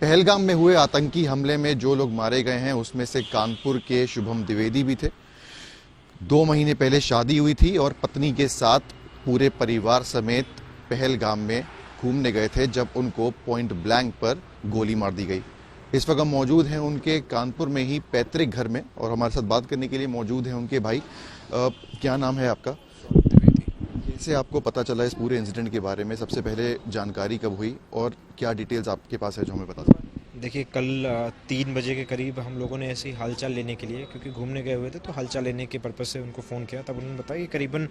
पहलगाम में हुए आतंकी हमले में जो लोग मारे गए हैं उसमें से कानपुर के शुभम द्विवेदी भी थे। 2 महीने पहले शादी हुई थी और पत्नी के साथ पूरे परिवार समेत पहलगाम में घूमने गए थे जब उनको पॉइंट ब्लैंक पर गोली मार दी गई। इस वक्त हम मौजूद हैं उनके कानपुर में ही पैतृक घर में और हमारे साथ बात करने के लिए मौजूद हैं उनके भाई। क्या नाम है आपका? कैसे आपको पता चला इस पूरे इंसिडेंट के बारे में? सबसे पहले जानकारी कब हुई और क्या डिटेल्स आपके पास है जो हमें पता चला? देखिए, कल 3 बजे के करीब हम लोगों ने ऐसे ही हालचाल लेने के लिए, क्योंकि घूमने गए हुए थे तो हालचाल लेने के पर्पज़ से उनको फ़ोन किया। तब उन्होंने बताया कि करीबन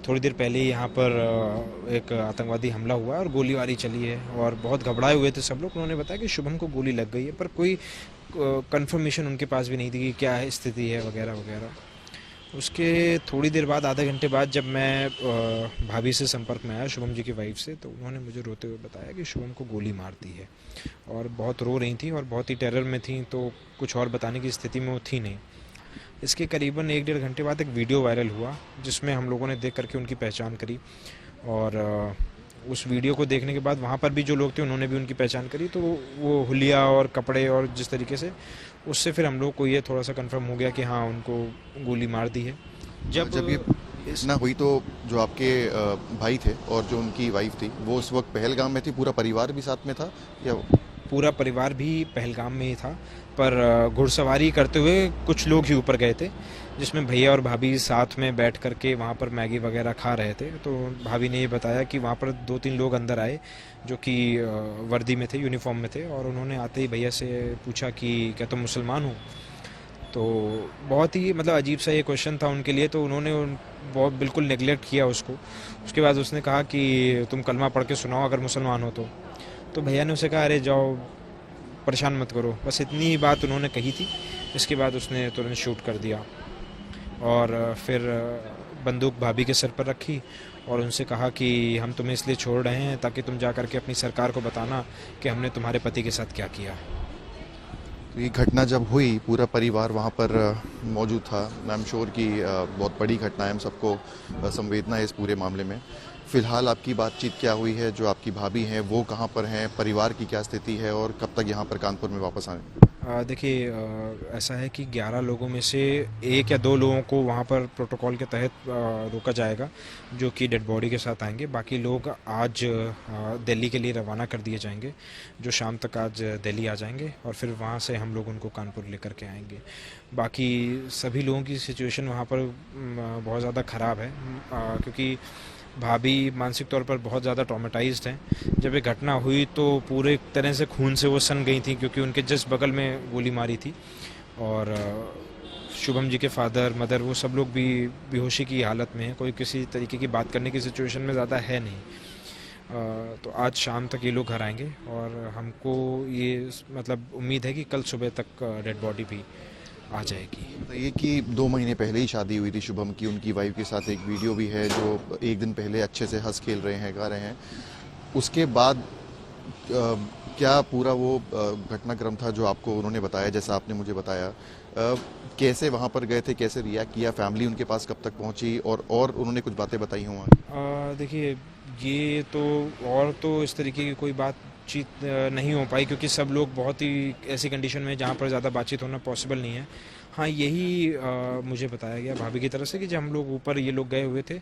थोड़ी देर पहले ही यहाँ पर एक आतंकवादी हमला हुआ है और गोलीबारी चली है और बहुत घबराए हुए थे सब लोग। उन्होंने बताया कि शुभम को गोली लग गई है, पर कोई कंफर्मेशन उनके पास भी नहीं थी कि क्या स्थिति है वगैरह वगैरह। उसके थोड़ी देर बाद, आधा घंटे बाद, जब मैं भाभी से संपर्क में आया, शुभम जी की वाइफ से, तो उन्होंने मुझे रोते हुए बताया कि शुभम को गोली मार दी है और बहुत रो रही थी और बहुत ही टेरर में थी, तो कुछ और बताने की स्थिति में वो थी नहीं। इसके करीबन 1-1.5 घंटे बाद एक वीडियो वायरल हुआ जिसमें हम लोगों ने देख करके उनकी पहचान करी और उस वीडियो को देखने के बाद वहाँ पर भी जो लोग थे उन्होंने भी उनकी पहचान करी। तो वो हुलिया और कपड़े और जिस तरीके से, उससे फिर हम लोग को ये थोड़ा सा कंफर्म हो गया कि हाँ, उनको गोली मार दी है। जब ये घटना हुई तो जो आपके भाई थे और जो उनकी वाइफ थी वो उस वक्त पहलगाम में थी, पूरा परिवार भी साथ में था या? पूरा परिवार भी पहलगाम में ही था, पर घुड़सवारी करते हुए कुछ लोग ही ऊपर गए थे, जिसमें भैया और भाभी साथ में बैठ करके वहाँ पर मैगी वगैरह खा रहे थे। तो भाभी ने ये बताया कि वहाँ पर 2-3 लोग अंदर आए जो कि वर्दी में थे, यूनिफॉर्म में थे, और उन्होंने आते ही भैया से पूछा कि क्या तुम मुसलमान हो? तो बहुत ही मतलब अजीब सा ये क्वेश्चन था उनके लिए, तो उन्होंने बहुत बिल्कुल नेगलेक्ट किया उसको। उसके बाद उसने कहा कि तुम कलमा पढ़ के सुनाओ अगर मुसलमान हो तो भैया ने उसे कहा, अरे जाओ, परेशान मत करो। बस इतनी ही बात उन्होंने कही थी। इसके बाद उसने तुरंत शूट कर दिया और फिर बंदूक भाभी के सर पर रखी और उनसे कहा कि हम तुम्हें इसलिए छोड़ रहे हैं ताकि तुम जा करके अपनी सरकार को बताना कि हमने तुम्हारे पति के साथ क्या किया। तो ये घटना जब हुई पूरा परिवार वहाँ पर मौजूद था। आई एम श्योर कि बहुत बड़ी घटना है, हम सबको संवेदना है इस पूरे मामले में। फिलहाल आपकी बातचीत क्या हुई है? जो आपकी भाभी हैं वो कहाँ पर हैं? परिवार की क्या स्थिति है और कब तक यहाँ पर कानपुर में वापस आए? देखिए, ऐसा है कि 11 लोगों में से 1 या 2 लोगों को वहाँ पर प्रोटोकॉल के तहत रोका जाएगा, जो कि डेड बॉडी के साथ आएंगे। बाकी लोग आज दिल्ली के लिए रवाना कर दिए जाएंगे, जो शाम तक आज दिल्ली आ जाएंगे और फिर वहाँ से हम लोग उनको कानपुर लेकर के आएंगे। बाकी सभी लोगों की सिचुएशन वहाँ पर बहुत ज़्यादा ख़राब है, क्योंकि भाभी मानसिक तौर पर बहुत ज़्यादा ट्रॉमेटाइज्ड हैं। जब ये घटना हुई तो पूरे तरह से खून से वो सन गई थी, क्योंकि उनके जस्ट बगल में गोली मारी थी और शुभम जी के फादर, मदर, वो सब लोग भी बेहोशी की हालत में हैं। कोई किसी तरीके की बात करने की सिचुएशन में ज़्यादा है नहीं। तो आज शाम तक ये लोग घर आएंगे और हमको ये मतलब उम्मीद है कि कल सुबह तक डेड बॉडी भी आ जाएगी। बताइए कि 2 महीने पहले ही शादी हुई थी शुभम की, उनकी वाइफ के साथ एक वीडियो भी है जो 1 दिन पहले अच्छे से हंस खेल रहे हैं, गा रहे हैं। उसके बाद क्या पूरा वो घटनाक्रम था जो आपको उन्होंने बताया, जैसा आपने मुझे बताया, कैसे वहाँ पर गए थे, कैसे रिएक्ट किया, फैमिली उनके पास कब तक पहुँची और उन्होंने कुछ बातें बताई हों? देखिए, ये तो और तो इस तरीके की कोई बातचीत नहीं हो पाई, क्योंकि सब लोग बहुत ही ऐसी कंडीशन में जहाँ पर ज़्यादा बातचीत होना पॉसिबल नहीं है। हाँ, यही मुझे बताया गया भाभी की तरफ से कि जब हम लोग ऊपर ये लोग गए हुए थे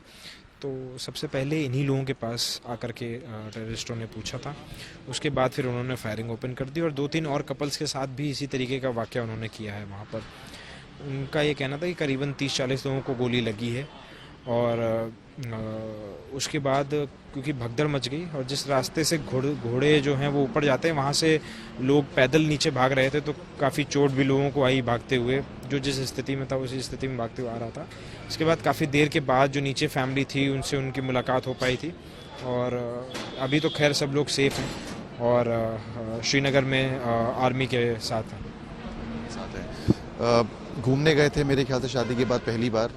तो सबसे पहले इन्हीं लोगों के पास आकर के टेररिस्टों ने पूछा था। उसके बाद फिर उन्होंने फायरिंग ओपन कर दी और 2-3 और कपल्स के साथ भी इसी तरीके का वाक़या उन्होंने किया है वहाँ पर। उनका ये कहना था कि करीबन 30-40 लोगों को गोली लगी है और उसके बाद क्योंकि भगदड़ मच गई और जिस रास्ते से घोड़े जो हैं वो ऊपर जाते हैं, वहाँ से लोग पैदल नीचे भाग रहे थे, तो काफ़ी चोट भी लोगों को आई भागते हुए। जो जिस स्थिति में था उसी स्थिति में भागते हुए आ रहा था। इसके बाद काफ़ी देर के बाद जो नीचे फैमिली थी उनसे उनकी मुलाकात हो पाई थी और अभी तो खैर सब लोग सेफ हैं और श्रीनगर में आर्मी के साथ हैं। घूमने गए थे मेरे ख्याल से शादी के बाद पहली बार।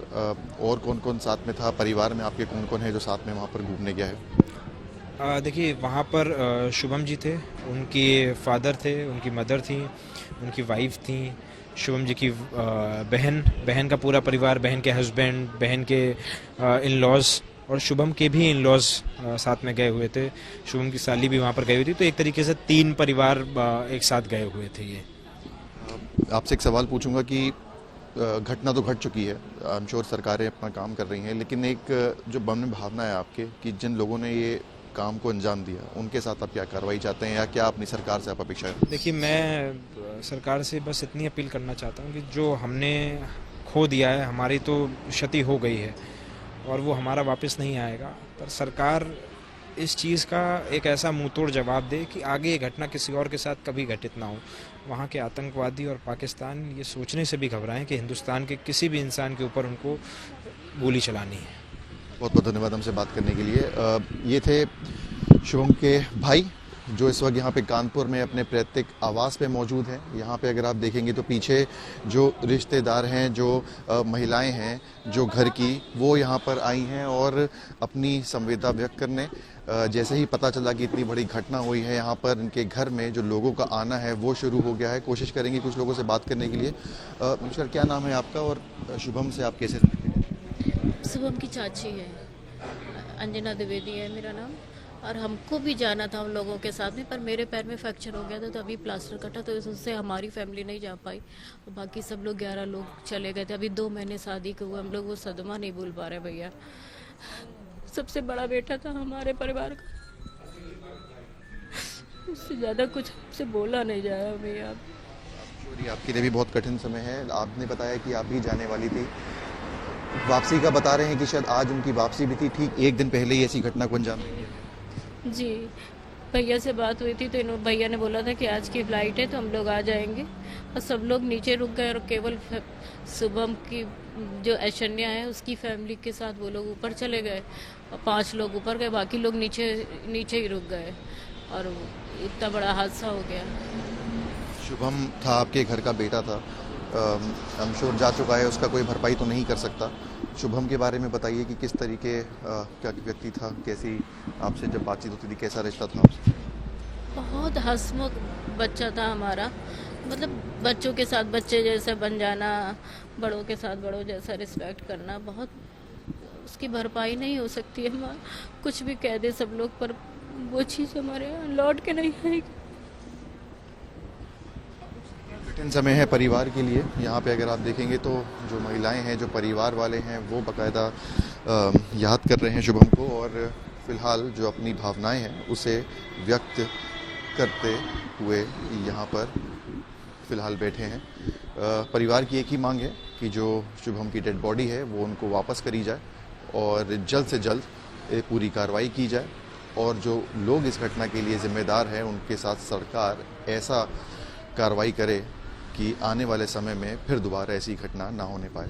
और कौन कौन साथ में था? परिवार में आपके कौन कौन है जो साथ में वहाँ पर घूमने गया है? देखिए, वहाँ पर शुभम जी थे, उनके फादर थे, उनकी मदर थी, उनकी वाइफ थी, शुभम जी की बहन का पूरा परिवार, बहन के हस्बैंड, बहन के इन लॉज और शुभम के भी इन लॉज साथ में गए हुए थे, शुभम की साली भी वहाँ पर गई हुई थी, तो एक तरीके से 3 परिवार एक साथ गए हुए थे ये। आपसे एक सवाल पूछूंगा कि घटना तो घट चुकी है, आई एम श्योर सरकारें अपना काम कर रही हैं, लेकिन एक जो मन में भावना है आपके कि जिन लोगों ने ये काम को अंजाम दिया उनके साथ आप क्या कार्रवाई चाहते हैं या क्या अपनी सरकार से आप अपेक्षा है? देखिए, मैं सरकार से बस इतनी अपील करना चाहता हूँ कि जो हमने खो दिया है, हमारी तो क्षति हो गई है और वो हमारा वापस नहीं आएगा, पर सरकार इस चीज़ का एक ऐसा मुंहतोड़ जवाब दे कि आगे ये घटना किसी और के साथ कभी घटित ना हो। वहाँ के आतंकवादी और पाकिस्तान ये सोचने से भी घबराएं कि हिंदुस्तान के किसी भी इंसान के ऊपर उनको गोली चलानी है। बहुत बहुत धन्यवाद हमसे बात करने के लिए। ये थे शुभम के भाई जो इस वक्त यहाँ पे कानपुर में अपने पैतृक आवास पे मौजूद हैं। यहाँ पे अगर आप देखेंगे तो पीछे जो रिश्तेदार हैं, जो महिलाएं हैं जो घर की, वो यहाँ पर आई हैं और अपनी संवेदना व्यक्त करने। जैसे ही पता चला कि इतनी बड़ी घटना हुई है यहाँ पर, इनके घर में जो लोगों का आना है वो शुरू हो गया है। कोशिश करेंगे कुछ लोगों से बात करने के लिए। नमस्कार, क्या नाम है आपका और शुभम से आप कैसे? शुभम की चाची है, अंजना द्विवेदी है मेरा नाम, और हमको भी जाना था हम लोगों के साथ में, पर मेरे पैर में फ्रैक्चर हो गया था तो अभी प्लास्टर कटा, तो उससे हमारी फैमिली नहीं जा पाई। तो बाकी सब लोग 11 लोग चले गए थे। अभी 2 महीने शादी के हुए, हम लोग वो सदमा नहीं भूल पा रहे भैया। सबसे बड़ा बेटा था हमारे परिवार का, उससे ज़्यादा कुछ हमसे बोला नहीं जाया भैया। आपके लिए भी बहुत कठिन समय है। आपने बताया कि आप भी जाने वाली थी, वापसी का बता रहे हैं कि शायद आज उनकी वापसी भी थी, ठीक एक दिन पहले ही ऐसी घटना को अंजाम दिया। जी, भैया से बात हुई थी तो भैया ने बोला था कि आज की फ्लाइट है तो हम लोग आ जाएंगे, और सब लोग नीचे रुक गए और केवल शुभम की जो ऐश्वर्या है उसकी फैमिली के साथ वो लोग ऊपर चले गए और 5 लोग ऊपर गए, बाकी लोग नीचे ही रुक गए और इतना बड़ा हादसा हो गया। शुभम था आपके घर का बेटा था, आई एम श्योर जा चुका है, उसका कोई भरपाई तो नहीं कर सकता। शुभम के बारे में बताइए कि किस तरीके क्या व्यक्ति था, कैसी आपसे जब बातचीत होती थी, कैसा रिश्ता था आपसे? बहुत हंसमुख बच्चा था हमारा, मतलब बच्चों के साथ बच्चे जैसा बन जाना, बड़ों के साथ बड़ों जैसा रिस्पेक्ट करना, बहुत उसकी भरपाई नहीं हो सकती है। हम कुछ भी कह दे सब लोग, पर वो चीज़ हमारे यहाँ लौट के नहीं आएगी। कठिन समय है परिवार के लिए। यहाँ पे अगर आप देखेंगे तो जो महिलाएं हैं, जो परिवार वाले हैं, वो बाकायदा याद कर रहे हैं शुभम को और फिलहाल जो अपनी भावनाएं हैं उसे व्यक्त करते हुए यहाँ पर फिलहाल बैठे हैं। परिवार की एक ही मांग है कि जो शुभम की डेड बॉडी है वो उनको वापस करी जाए और जल्द से जल्द पूरी कार्रवाई की जाए, और जो लोग इस घटना के लिए जिम्मेदार हैं उनके साथ सरकार ऐसा कार्रवाई करे कि आने वाले समय में फिर दोबारा ऐसी घटना ना होने पाए।